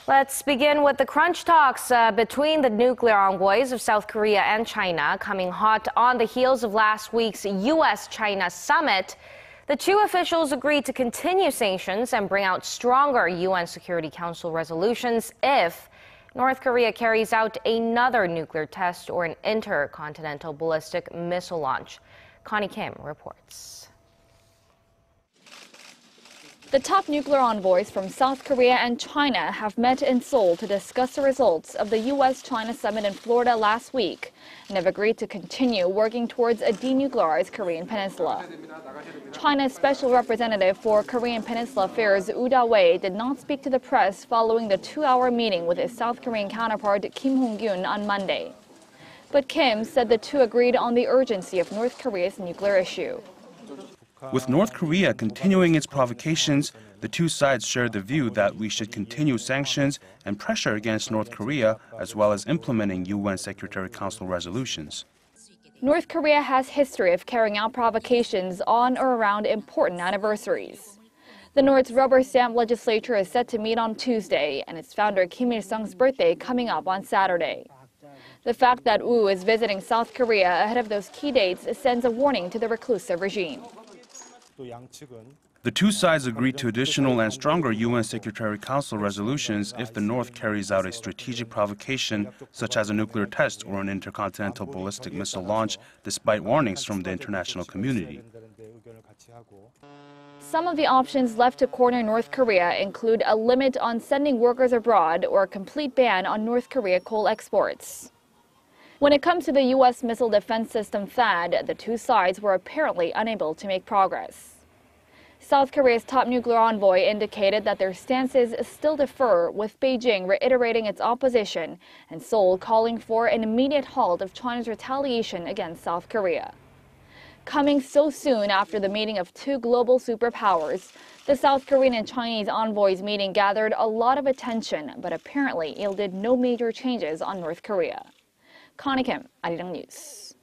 Let's begin with the crunch talks between the nuclear envoys of South Korea and China, coming hot on the heels of last week's U.S. China summit. The two officials agreed to continue sanctions and bring out stronger UN Security Council resolutions if North Korea carries out another nuclear test or an intercontinental ballistic missile launch. Connie Kim reports. The top nuclear envoys from South Korea and China have met in Seoul to discuss the results of the U.S. China summit in Florida last week and have agreed to continue working towards a denuclearized Korean peninsula. China's special representative for Korean Peninsula affairs, Dawei, did not speak to the press following the 2-hour meeting with his South Korean counterpart Kim Hong Kyun on Monday. But Kim said the two agreed on the urgency of North Korea's nuclear issue. With North Korea continuing its provocations, the two sides shared the view that we should continue sanctions and pressure against North Korea, as well as implementing UN Security Council resolutions. North Korea has history of carrying out provocations on or around important anniversaries. The North's rubber stamp legislature is set to meet on Tuesday, and its founder Kim Il-sung's birthday coming up on Saturday. The fact that Woo is visiting South Korea ahead of those key dates sends a warning to the reclusive regime. The two sides agreed to additional and stronger UN Security Council resolutions if the North carries out a strategic provocation, such as a nuclear test or an intercontinental ballistic missile launch, despite warnings from the international community. Some of the options left to corner North Korea include a limit on sending workers abroad or a complete ban on North Korea coal exports. When it comes to the U.S. missile defense system THAAD, the two sides were apparently unable to make progress. South Korea's top nuclear envoy indicated that their stances still differ, with Beijing reiterating its opposition and Seoul calling for an immediate halt of China's retaliation against South Korea. Coming so soon after the meeting of two global superpowers, the South Korean and Chinese envoys meeting gathered a lot of attention, but apparently yielded no major changes on North Korea. Connie Kim, Arirang News.